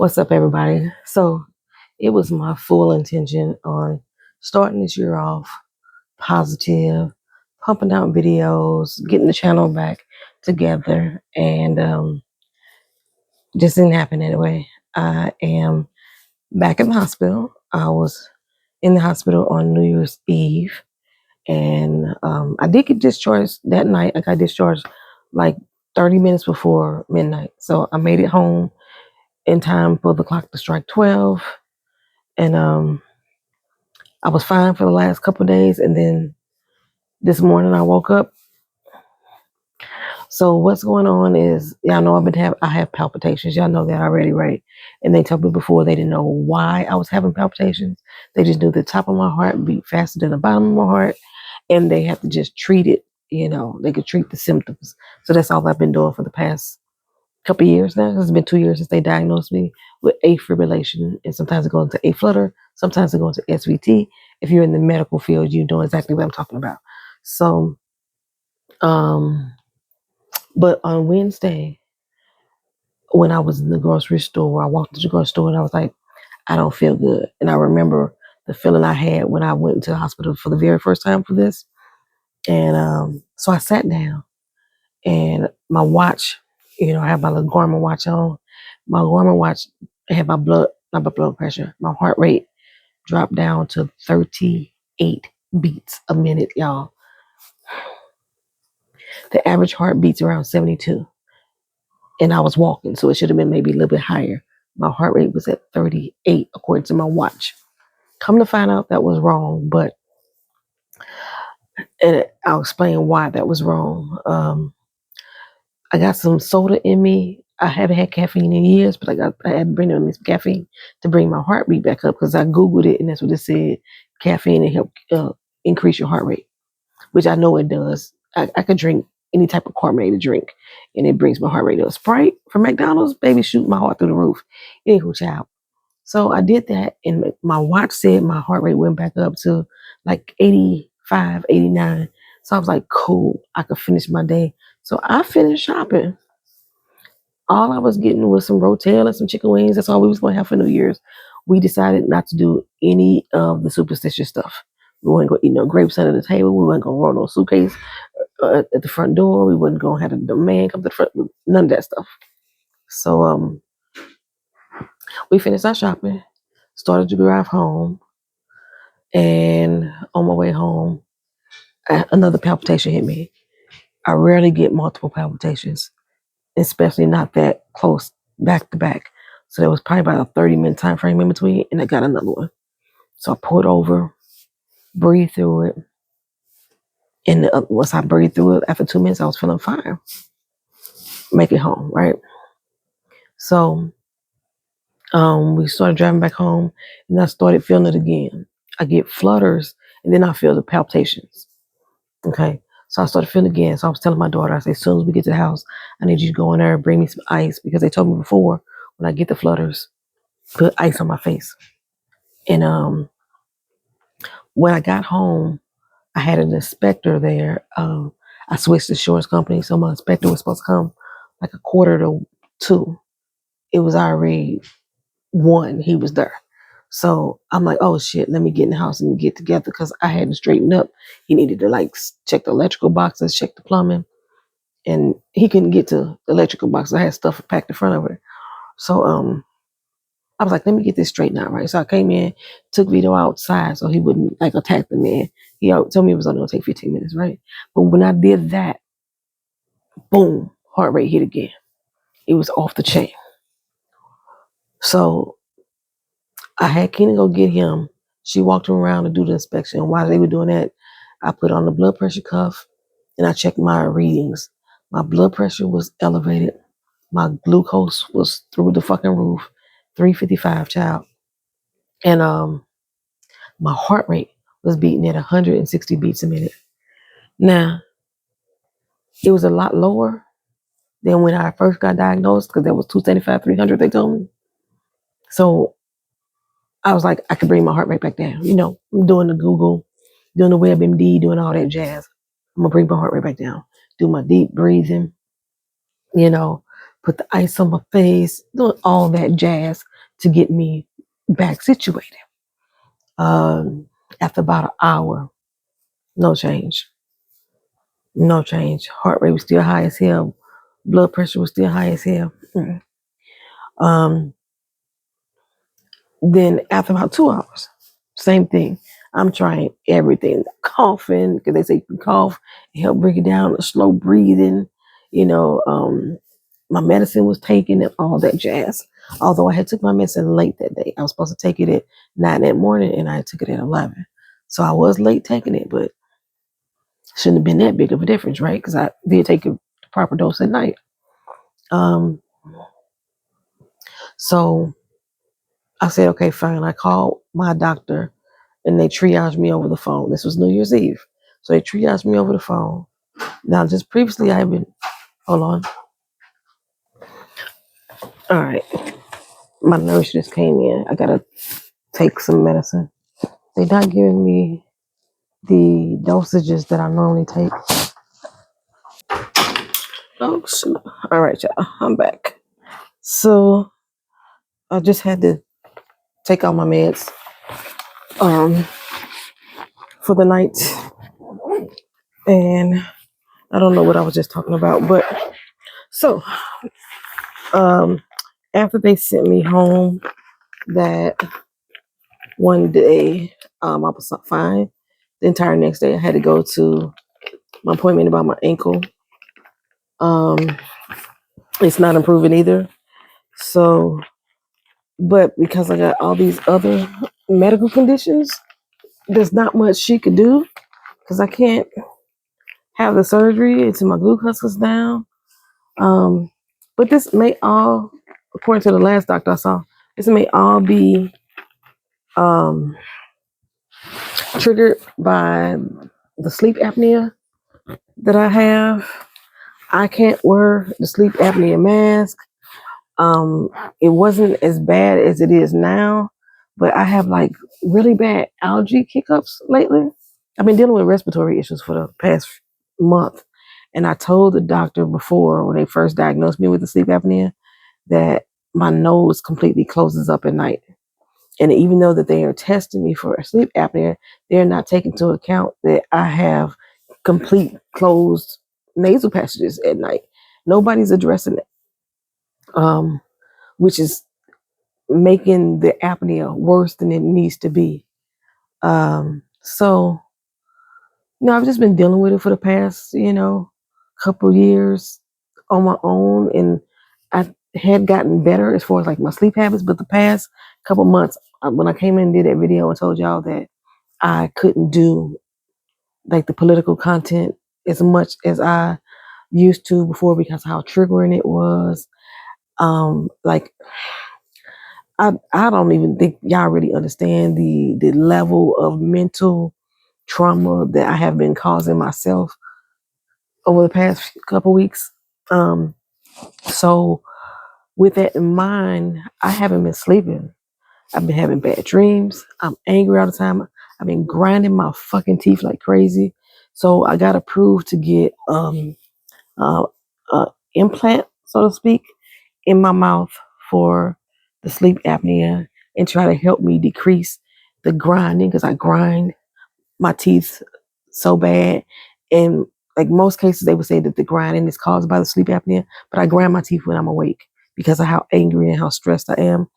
What's up, everybody? So, it was my full intention on starting this year off positive, pumping out videos, getting the channel back together, and just didn't happen anyway. I am back in the hospital. I was in the hospital on New Year's Eve, and I did get discharged that night. I got discharged like 30 minutes before midnight. So, I made it home in time for the clock to strike 12. And I was fine for the last couple of days, and then this morning I woke up. So what's going on is, y'all know I have palpitations. Y'all know that already, right? And they told me before they didn't know why I was having palpitations. They just knew the top of my heart beat faster than the bottom of my heart, and they have to just treat it. They could treat the symptoms. So that's all I've been doing for the past couple of years now. It's been 2 years since they diagnosed me with afibrillation, and sometimes it goes into a flutter, sometimes it goes into SVT. If you're in the medical field, you know exactly what I'm talking about. So, but on Wednesday, when I was in the grocery store, I walked to the grocery store and I was like, I don't feel good. And I remember the feeling I had when I went to the hospital for the very first time for this. And so I sat down, and my watch, I have my little Garmin watch on. My Garmin watch had not my blood pressure, my heart rate dropped down to 38 beats a minute, y'all. The average heart beats around 72. And I was walking, so it should have been maybe a little bit higher. My heart rate was at 38 according to my watch. Come to find out that was wrong, and I'll explain why that was wrong. I got some soda in me. I haven't had caffeine in years, but I had to bring in some caffeine to bring my heart rate back up, because I Googled it and that's what it said. Caffeine and help increase your heart rate, which I know it does. I could drink any type of carbonated drink and it brings my heart rate up. Sprite from McDonald's, baby, shoot my heart through the roof. Anywho, child. So I did that, and my watch said my heart rate went back up to like 85, 89. So I was like, cool, I could finish my day. So I finished shopping. All I was getting was some rotel and some chicken wings. That's all we was going to have for New Year's. We decided not to do any of the superstitious stuff. We weren't going to eat no grapes under the table. We weren't going to roll no suitcase at the front door. We wasn't going to have the man come to the front. None of that stuff. So we finished our shopping, started to drive home, and on my way home, another palpitation hit me. I rarely get multiple palpitations, especially not that close back to back. So there was probably about a 30-minute time frame in between, and I got another one. So I pulled over, breathed through it, and once I breathed through it, after 2 minutes, I was feeling fine. Make it home, right? So we started driving back home, and I started feeling it again. I get flutters, and then I feel the palpitations. Okay. So I started feeling again. So I was telling my daughter, I said, as soon as we get to the house, I need you to go in there and bring me some ice, because they told me before, when I get the flutters, put ice on my face. And when I got home, I had an inspector there. I switched insurance company, so my inspector was supposed to come like 1:45. It was already 1. He was there. So I'm like, oh shit, let me get in the house and get together, because I hadn't straightened up. He needed to like check the electrical boxes, check the plumbing, and he couldn't get to the electrical box. I had stuff packed in front of it. So I was like, let me get this straightened out, right? So I came in, took Vito outside so he wouldn't like attack the man. He told me it was only gonna take 15 minutes, right? But when I did that, boom, heart rate hit again. It was off the chain. So I had Keena go get him. She walked him around to do the inspection. While they were doing that, I put on the blood pressure cuff and I checked my readings. My blood pressure was elevated. My glucose was through the fucking roof, 355, child. And my heart rate was beating at 160 beats a minute. Now, it was a lot lower than when I first got diagnosed, because that was 275, 300, they told me. So I was like, I could bring my heart rate back down. I'm doing the Google, doing the WebMD, doing all that jazz. I'm going to bring my heart rate back down. Do my deep breathing, put the ice on my face, doing all that jazz. to get me back situated. After about an hour, no change. No change. Heart rate was still high as hell. Blood pressure was still high as hell. Um, then after about 2 hours, same thing. I'm trying everything. Coughing, because they say you can cough, help bring it down, slow breathing, you know, my medicine was taken and all that jazz. Although I had took my medicine late that day. I was supposed to take it at 9 that morning and I took it at 11. So I was late taking it, but shouldn't have been that big of a difference, right? Because I did take a proper dose at night. Um, so I said, okay, fine. I called my doctor and they triaged me over the phone. This was New Year's Eve. So they triaged me over the phone. Now, just previously, I've been, hold on. All right. My nurse just came in. I got to take some medicine. They're not giving me the dosages that I normally take. Oh, shoot. All right, y'all. I'm back. So I just had to take all my meds for the night. And I don't know what I was just talking about. But so after they sent me home that one day, I was fine. The entire next day, I had to go to my appointment about my ankle. It's not improving either. So, but because I got all these other medical conditions, there's not much she could do because I can't have the surgery until my glucose is down. But this may all, according to the last doctor I saw, this may all be triggered by the sleep apnea that I have. I can't wear the sleep apnea mask. It wasn't as bad as it is now, but I have like really bad allergy hiccups lately. I've been dealing with respiratory issues for the past month. And I told the doctor before when they first diagnosed me with the sleep apnea that my nose completely closes up at night. And even though that they are testing me for sleep apnea, they're not taking into account that I have complete closed nasal passages at night. Nobody's addressing it, which is making the apnea worse than it needs to be. So, I've just been dealing with it for the past, couple years on my own, and I had gotten better as far as like my sleep habits. But the past couple months, when I came in and did that video and told y'all that I couldn't do like the political content as much as I used to before because how triggering it was. Like I don't even think y'all really understand the level of mental trauma that I have been causing myself over the past couple weeks. So with that in mind, I haven't been sleeping. I've been having bad dreams. I'm angry all the time. I've been grinding my fucking teeth like crazy. So I got approved to get uh, implant, so to speak, in my mouth for the sleep apnea and try to help me decrease the grinding because I grind my teeth so bad. And like most cases, they would say that the grinding is caused by the sleep apnea, but I grind my teeth when I'm awake because of how angry and how stressed I am,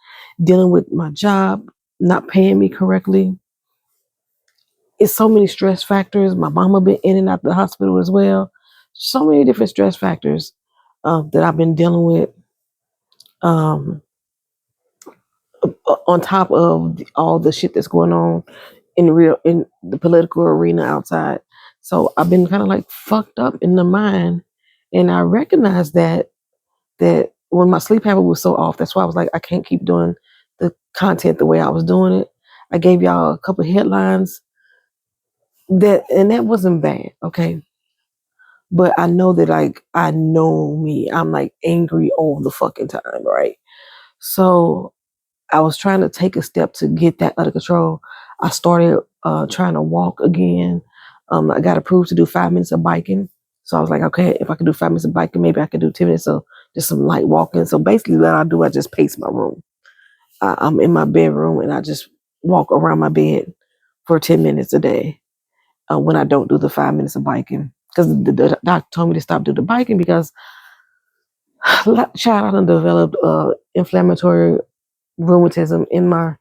dealing with my job, not paying me correctly. It's so many stress factors. My mama been in and out the hospital as well. So many different stress factors that I've been dealing with. Um, on top of all the shit that's going on in the political arena outside. So I've been kind of like fucked up in the mind, and I recognized that when my sleep habit was so off, that's why I was like, I can't keep doing the content the way I was doing it. I gave y'all a couple of headlines and that wasn't bad, okay. But I know that like I know me, I'm like angry all the fucking time, right? So I was trying to take a step to get that under control. I started trying to walk again. I got approved to do 5 minutes of biking. So I was like, okay, if I could do 5 minutes of biking, maybe I could do 10 minutes of just some light walking. So basically what I do, I just pace my room. I'm in my bedroom and I just walk around my bed for 10 minutes a day when I don't do the 5 minutes of biking. Because the doctor told me to stop doing the biking because child, I done developed inflammatory rheumatism in my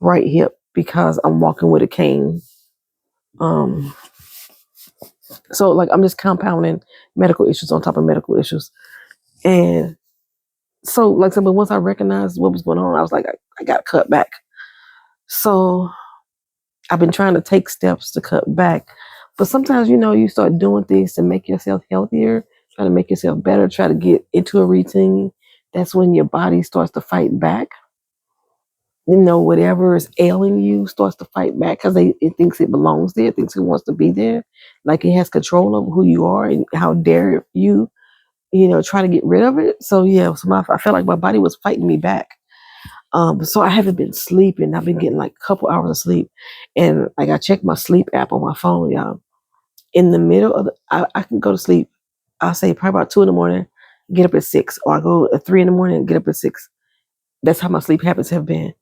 right hip because I'm walking with a cane. Um, so like I'm just compounding medical issues on top of medical issues. And so like I said, but once I recognized what was going on, I was like, I got to cut back. So I've been trying to take steps to cut back. But sometimes, you start doing things to make yourself healthier, try to make yourself better, try to get into a routine. That's when your body starts to fight back. Whatever is ailing you starts to fight back because it thinks it belongs there, it thinks it wants to be there. Like it has control over who you are and how dare you, try to get rid of it. So yeah, I felt like my body was fighting me back. So I haven't been sleeping. I've been getting like a couple hours of sleep. And like I checked my sleep app on my phone, y'all. In the middle of I can go to sleep, I'll say probably about 2 in the morning, get up at 6, or I go at 3 in the morning and get up at 6. That's how my sleep habits have been.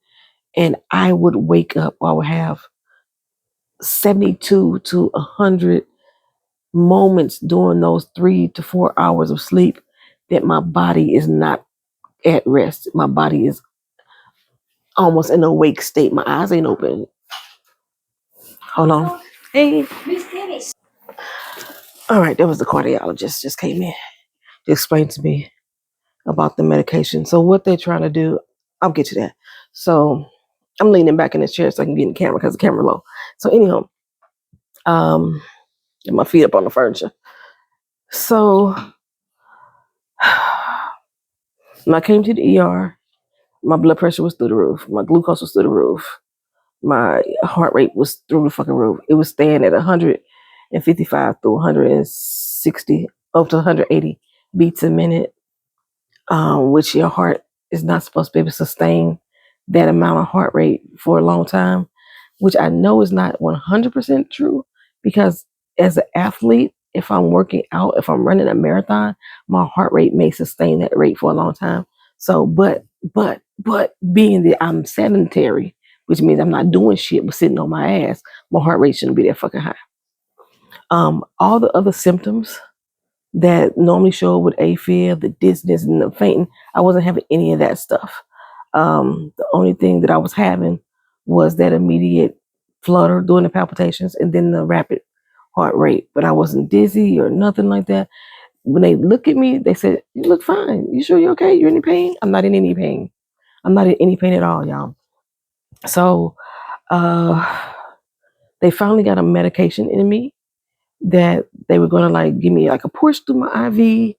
And I would wake up, or I would have 72 to 100 moments during those 3 to 4 hours of sleep that my body is not at rest. My body is almost in an awake state. My eyes ain't open. Hold on. Hey. All right, that was the cardiologist just came in to explain to me about the medication. So what they're trying to do, I'll get to that. So I'm leaning back in this chair so I can get in the camera because the camera low. So anyhow, get my feet up on the furniture. So when I came to the ER, my blood pressure was through the roof. My glucose was through the roof. My heart rate was through the fucking roof. It was staying at 155 through 160 up to 180 beats a minute, which your heart is not supposed to be able to sustain that amount of heart rate for a long time, which I know is not 100% true because as an athlete, if I'm working out, if I'm running a marathon, my heart rate may sustain that rate for a long time. So, but being that I'm sedentary, which means I'm not doing shit but sitting on my ass, my heart rate shouldn't be that fucking high. All the other symptoms that normally show up with AFib, the dizziness and the fainting, I wasn't having any of that stuff. The only thing that I was having was that immediate flutter during the palpitations and then the rapid heart rate. But I wasn't dizzy or nothing like that. When they look at me, they said, "You look fine. You sure you're okay? You in any pain?" I'm not in any pain. I'm not in any pain at all, y'all. So they finally got a medication in me that they were gonna like give me like a push through my IV,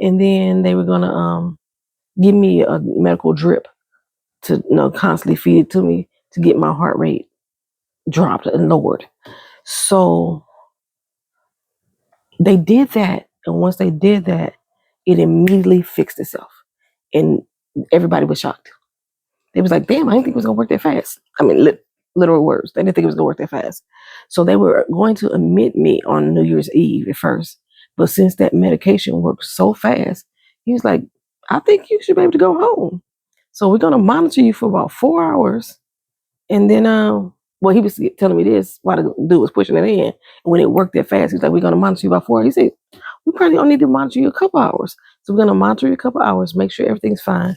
and then they were gonna give me a medical drip to constantly feed it to me to get my heart rate dropped and lowered. So they did that, and once they did that, it immediately fixed itself, and everybody was shocked. They was like, "Damn, I didn't think it was gonna work that fast." I mean, literal words. They didn't think it was gonna work that fast. So they were going to admit me on New Year's Eve at first, but since that medication worked so fast, he was like, "I think you should be able to go home. So we're gonna monitor you for about 4 hours." And then, well, he was telling me this while the dude was pushing it in. And when it worked that fast, he's like, "We're going to monitor you about 4 hours." He said, "We probably only need to monitor you a couple hours. So we're going to monitor you a couple hours, make sure everything's fine."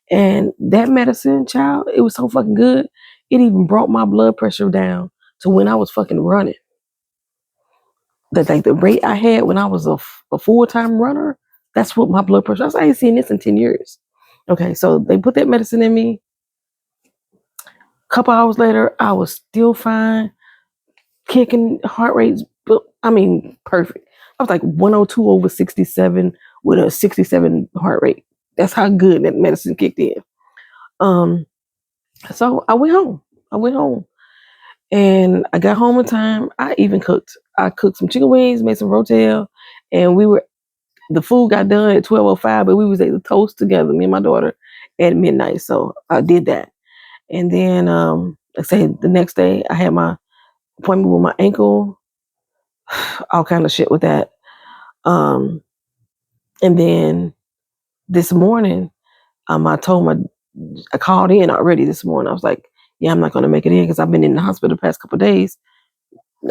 And that medicine, child, it was so fucking good. It even brought my blood pressure down to when I was fucking running. The rate I had when I was a full-time runner, that's what my blood pressure, I ain't seen this in 10 years. Okay, so they put that medicine in me. A couple hours later, I was still fine. Kicking heart rates, perfect. I was like 102 over 67 with a 67 heart rate. That's how good that medicine kicked in. So I went home. And I got home in time. I even cooked. I cooked some chicken wings, made some rotel, and the food got done at 12:05, but we was able to toast together, me and my daughter, at midnight. So I did that. And then, like I say, the next day I had my appointment with my ankle, all kind of shit with that. And then this morning, I told I called in already this morning. I was like, yeah, I'm not going to make it in because I've been in the hospital the past couple of days.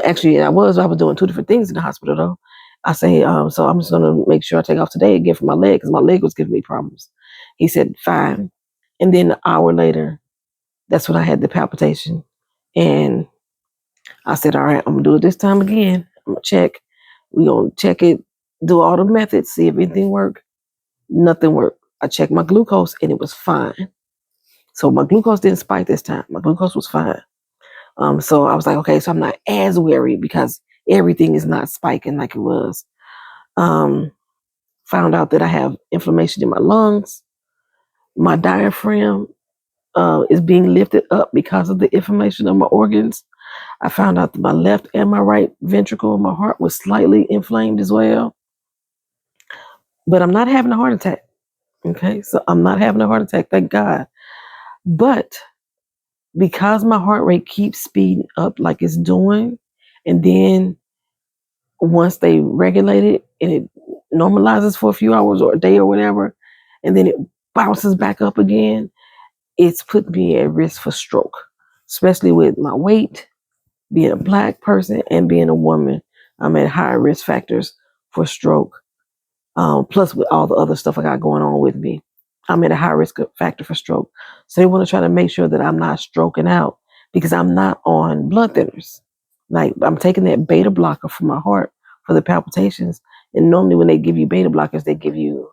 Actually, I was doing two different things in the hospital though. I say, so I'm just going to make sure I take off today again for my leg because my leg was giving me problems. He said, fine. And then an hour later, that's when I had the palpitation. And I said, all right, I'm going to do it this time again. I'm going to check. We're going to check it, do all the methods, see if anything worked. Nothing worked. I checked my glucose and it was fine. So my glucose didn't spike this time. My glucose was fine. So I was like, okay, so I'm not as worried because everything is not spiking like it was. Found out that I have inflammation in my lungs. My diaphragm is being lifted up because of the inflammation of my organs. I found out that my left and my right ventricle, my heart was slightly inflamed as well. But I'm not having a heart attack. Okay, so I'm not having a heart attack, thank God. But because my heart rate keeps speeding up like it's doing, and then once they regulate it and it normalizes for a few hours or a day or whatever, and then it bounces back up again, it's put me at risk for stroke, especially with my weight, being a black person, and being a woman. I'm at higher risk factors for stroke. Plus, with all the other stuff I got going on with me, I'm at a high risk factor for stroke. So they want to try to make sure that I'm not stroking out because I'm not on blood thinners. Like I'm taking that beta blocker for my heart for the palpitations. And normally when they give you beta blockers, they give you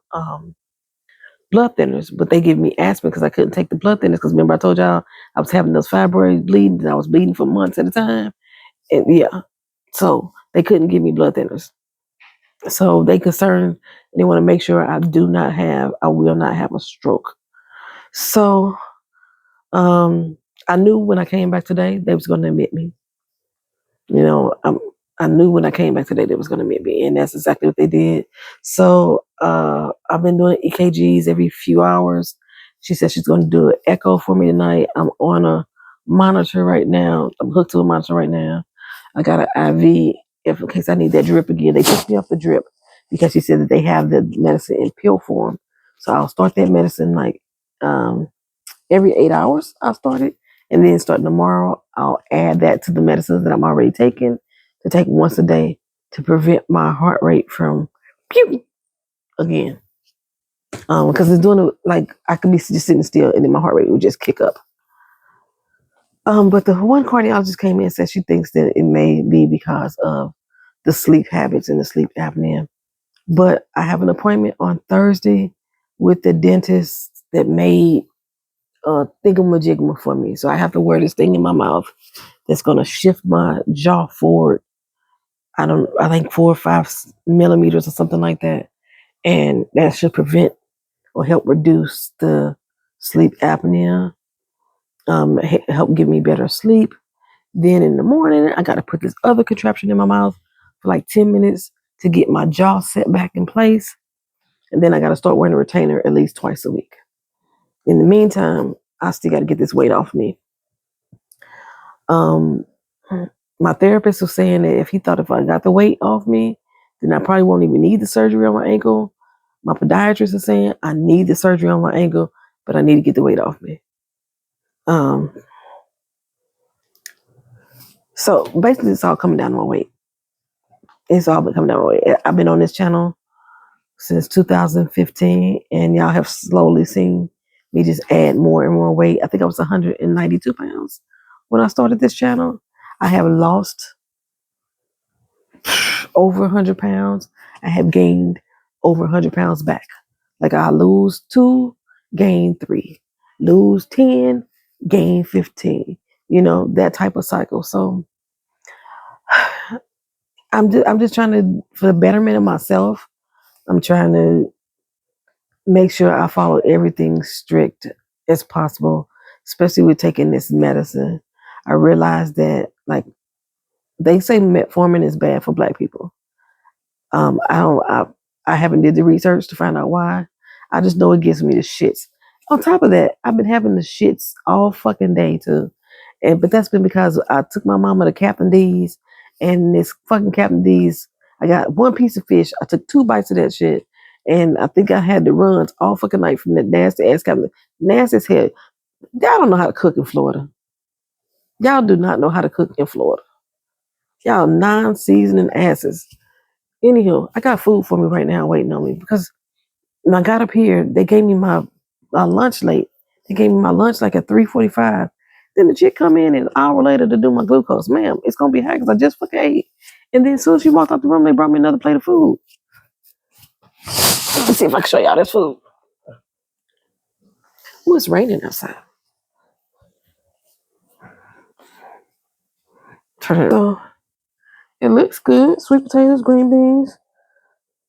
blood thinners, but they give me aspirin because I couldn't take the blood thinners. Because remember I told y'all I was having those fibroid bleeding and I was bleeding for months at a time. And yeah, so they couldn't give me blood thinners. So they concerned, they want to make sure I will not have a stroke. So I knew when I came back today, they was going to admit me. You know, I knew when I came back today, they was going to admit me, and that's exactly what they did. So I've been doing EKGs every few hours. She said she's going to do an echo for me tonight. I'm on a monitor right now. I'm hooked to a monitor right now. I got an IV in case I need that drip again. They took me off the drip because she said that they have the medicine in pill form. So I'll start that medicine like every 8 hours. I'll start it. And then starting tomorrow, I'll add that to the medicines that I'm already taking to take once a day to prevent my heart rate from pew again. Because it's doing it like I could be just sitting still and then my heart rate would just kick up. But the one cardiologist came in and said she thinks that it may be because of the sleep habits and the sleep apnea. But I have an appointment on Thursday with the dentist that made thingamajigma for me. So I have to wear this thing in my mouth that's going to shift my jaw forward. I think 4 or 5 millimeters or something like that. And that should prevent or help reduce the sleep apnea, help give me better sleep. Then in the morning, I got to put this other contraption in my mouth for like 10 minutes to get my jaw set back in place. And then I got to start wearing a retainer at least twice a week. In the meantime, I still got to get this weight off me. My therapist was saying that if I got the weight off me, then I probably won't even need the surgery on my ankle. My podiatrist is saying I need the surgery on my ankle, but I need to get the weight off me. So basically, it's all coming down to my weight. It's all been coming down to my weight. I've been on this channel since 2015, and y'all have slowly seen me just add more and more weight. I think I was 192 pounds when I started this channel. I have lost over 100 pounds. I have gained over 100 pounds back. Like I lose 2, gain 3, lose 10, gain 15. You know, that type of cycle. So I'm just trying to, for the betterment of myself, I'm trying to make sure I follow everything strict as possible, especially with taking this medicine. I realize that, like, they say metformin is bad for Black people. I haven't did the research to find out why. I just know it gives me the shits. On top of that, I've been having the shits all fucking day too. But that's been because I took my mama to Captain D's, and this fucking Captain D's, I got one piece of fish. I took 2 bites of that shit, And I think I had the runs all fucking night from that nasty ass cabinet. Nasty as hell. Y'all don't know how to cook in Florida. Y'all do not know how to cook in Florida. Y'all non-seasoning asses. Anyhow, I got food for me right now waiting on me because when I got up here, they gave me my lunch late. They gave me my lunch like at 3:45. Then the chick come in an hour later to do my glucose. Ma'am, it's gonna be high because I just fucking ate. And then as soon as she walked out the room, they brought me another plate of food. Let's see if I can show y'all this food. Oh, it's raining outside. Turn it on. It looks good. Sweet potatoes, green beans,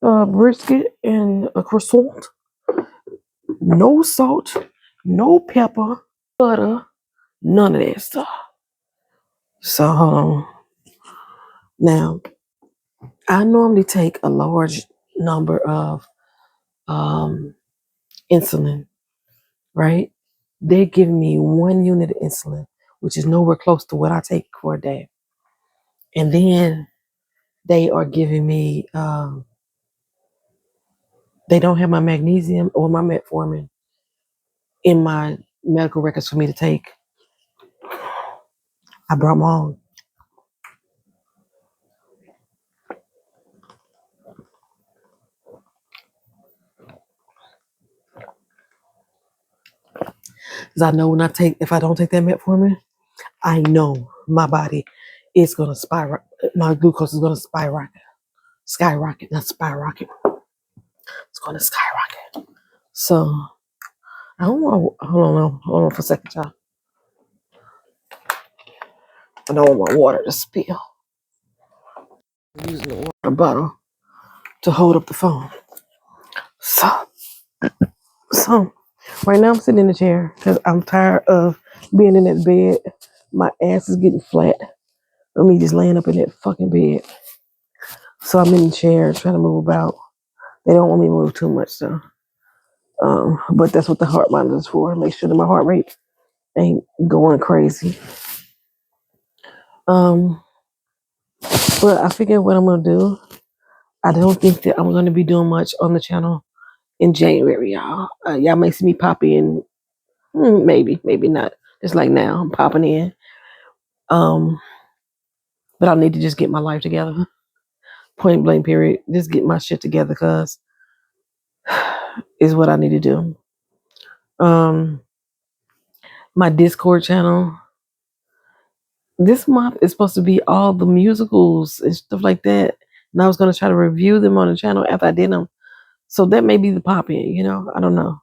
brisket, and a croissant. No salt, no pepper, butter, none of that stuff. So hold on. Now, I normally take a large number of insulin, right? They're giving me 1 unit of insulin, which is nowhere close to what I take for a day. And then they are giving me, they don't have my magnesium or my metformin in my medical records for me to take. I brought my own. Because I know if I don't take that metformin, I know my body is going to spiral. My glucose is going to skyrocket, not skyrocket. It's going to skyrocket. So I don't want. Hold on for a second, y'all. I don't want my water to spill. I'm using the water bottle to hold up the phone. So right now I'm sitting in the chair because I'm tired of being in that bed. My ass is getting flat of me just laying up in that fucking bed. So I'm in the chair trying to move about. They don't want me to move too much though. But that's what the heart monitor is for. Make sure that my heart rate ain't going crazy. Um, but I figure what I'm gonna do. I don't think that I'm gonna be doing much on the channel in January, y'all. Y'all may see me pop in, maybe not. Just like now, I'm popping in. But I need to just get my life together. Point blank, period. Just get my shit together, cause is what I need to do. My Discord channel. This month is supposed to be all the musicals and stuff like that. And I was gonna try to review them on the channel after I did them. So that may be the pop in, I don't know.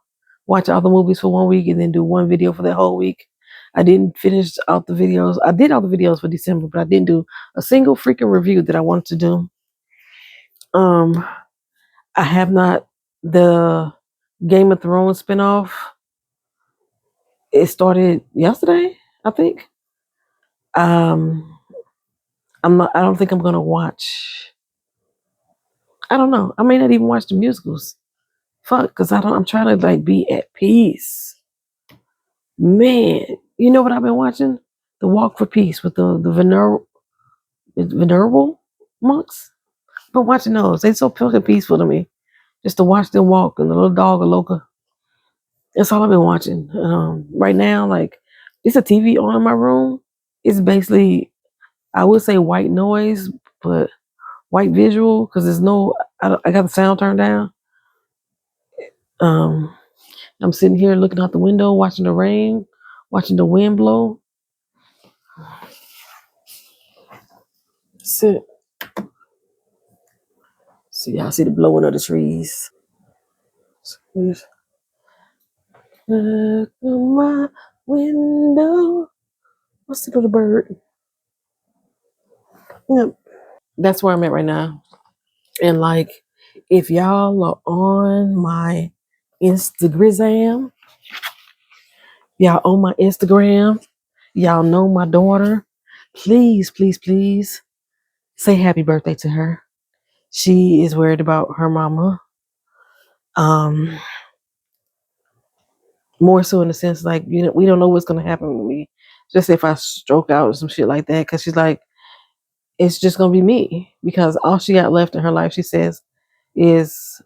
Watch all the movies for 1 week and then do one video for that whole week. I didn't finish out the videos. I did all the videos for December, but I didn't do a single freaking review that I wanted to do. I have not the Game of Thrones spinoff. It started yesterday, I think. I don't think I'm gonna watch. I don't know. I may not even watch the musicals. Fuck, because I'm trying to like be at peace. Man, you know what I've been watching? The Walk for Peace with the venerable monks. I've been watching those. They so fucking peaceful to me. Just to watch them walk and the little dog Aloka. That's all I've been watching. Right now, like it's a TV on in my room. It's basically, I would say white noise, but white visual because there's no. I got the sound turned down. Um, I'm sitting here looking out the window, watching the rain, watching the wind blow. Sit. See, y'all see the blowing of the trees. Look at my window. What's the little bird? Yep. That's where I'm at right now. And like, if y'all are on my Instagram, y'all know my daughter. Please, please, please say happy birthday to her. She is worried about her mama. More so in the sense like, we don't know what's gonna happen with me. Just if I stroke out or some shit like that, because she's like, it's just gonna be me. Because all she got left in her life, she says, is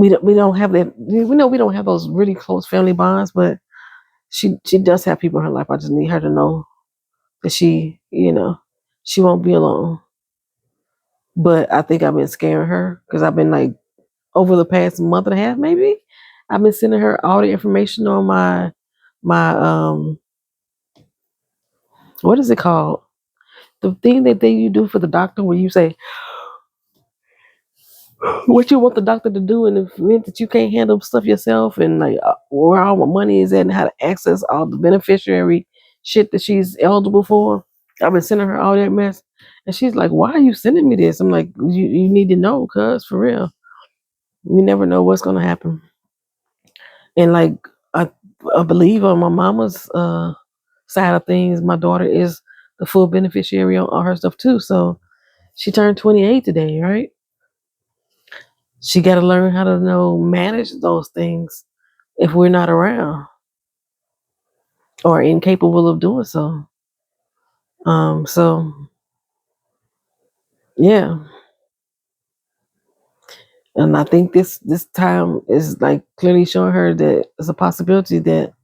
we don't have that. We know we don't have those really close family bonds, but she does have people in her life. I just need her to know that she won't be alone. But I think I've been scaring her because I've been like over the past month and a half, maybe. I've been sending her all the information on my what is it called? The thing that you do for the doctor where you say what you want the doctor to do in the event that you can't handle stuff yourself, and like where all my money is at and how to access all the beneficiary shit that she's eligible for. I've been sending her all that mess, and she's like, "Why are you sending me this?" I'm like, "You need to know, cuz for real, you never know what's gonna happen." And like I, I believe on my mama's side of things, my daughter is the full beneficiary on all her stuff too. So she turned 28 today, right? She got to learn how to manage those things if we're not around or incapable of doing so. So yeah, and I think this time is like clearly showing her that there's a possibility that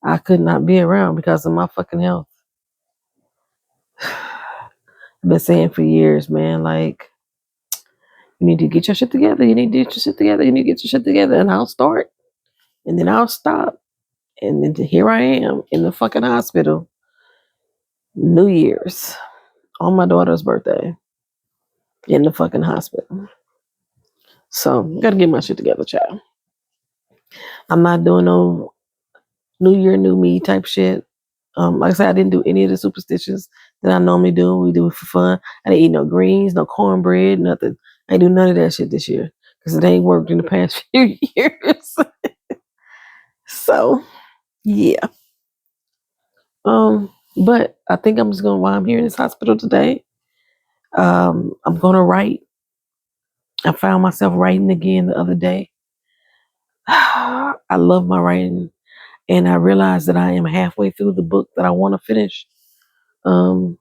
I could not be around because of my fucking health. I've been saying for years, man, like you need to get your shit together. You need to get your shit together. You need to get your shit together, and I'll start, and then I'll stop, and then here I am in the fucking hospital, New Year's on my daughter's birthday, in the fucking hospital. So gotta get my shit together, child. I'm not doing no New Year, new me type shit. Like I said, I didn't do any of the superstitions that I normally do. We do it for fun. I didn't eat no greens, no cornbread, nothing. I ain't do none of that shit this year because it ain't worked in the past few years. So yeah. But I think I'm just gonna while I'm here in this hospital today. I'm gonna write. I found myself writing again the other day. I love my writing, and I realized that I am halfway through the book that I want to finish. Um,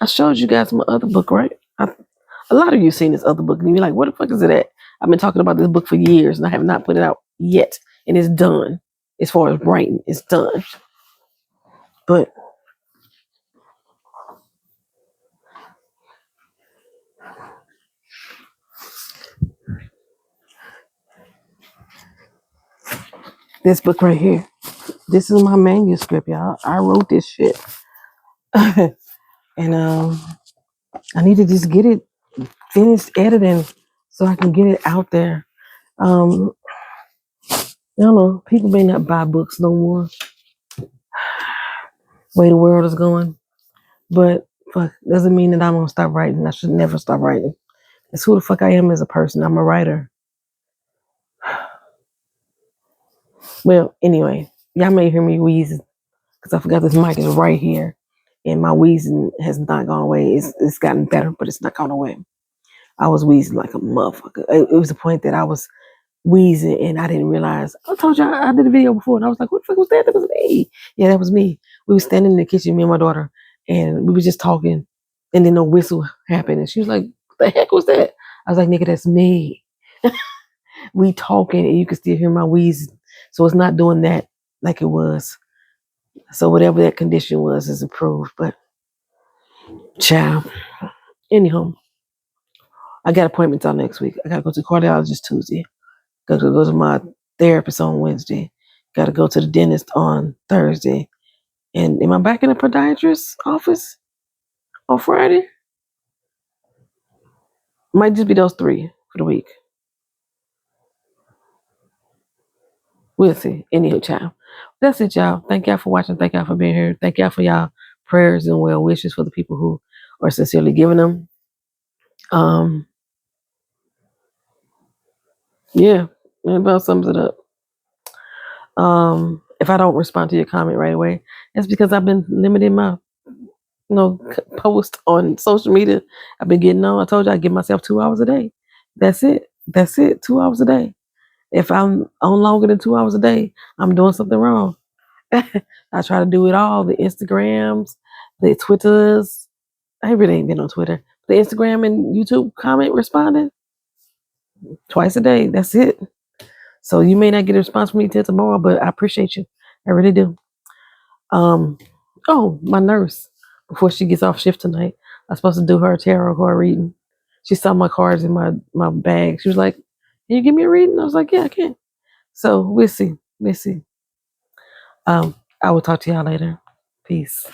I showed you guys my other book, right? A lot of you seen this other book, and you're like, "What the fuck is it at?" I've been talking about this book for years, and I have not put it out yet, and it's done. As far as writing, it's done. But this book right here, this is my manuscript, y'all. I wrote this shit, and I need to just get it finished editing so I can get it out there. Um, I don't know. People may not buy books no more. Way the world is going, but fuck doesn't mean that I'm gonna stop writing. I should never stop writing. It's who the fuck I am as a person. I'm a writer. Well, anyway, y'all may hear me wheezing because I forgot this mic is right here, and my wheezing has not gone away. It's gotten better, but it's not gone away. I was wheezing like a motherfucker. It was the point that I was wheezing and I didn't realize. I told you I did a video before and I was like, what the fuck was that? That was me. Yeah, that was me. We were standing in the kitchen, me and my daughter, and we were just talking. And then a whistle happened. And she was like, what the heck was that? I was like, nigga, that's me. We talking and you can still hear my wheezing. So it's not doing that like it was. So whatever that condition was is improved. But child. Anyhow, I got appointments on next week. I gotta go to the cardiologist Tuesday. Got to go to my therapist on Wednesday. Got to go to the dentist on Thursday. And am I back in the podiatrist's office on Friday? Might just be those 3 for the week. We'll see. Anyhow, child. That's it, y'all. Thank y'all for watching. Thank y'all for being here. Thank y'all for y'all prayers and well wishes for the people who are sincerely giving them. Yeah, that about sums it up. If I don't respond to your comment right away, that's because I've been limiting my post on social media. I've been getting on. I told you I give myself 2 hours a day. That's it. That's it. 2 hours a day. If I'm on longer than 2 hours a day, I'm doing something wrong. I try to do it all. The Instagrams, the Twitters. I really ain't been on Twitter. The Instagram and YouTube comment responding. twice a day. That's it. So you may not get a response from me till tomorrow, but I appreciate you. I really do. Um, oh, my nurse, before she gets off shift tonight, I'm supposed to do her tarot card reading. She saw my cards in my bag. She was like, "Can you give me a reading?" I was like, "Yeah, I can." So we'll see. We'll see. I will talk to y'all later. Peace.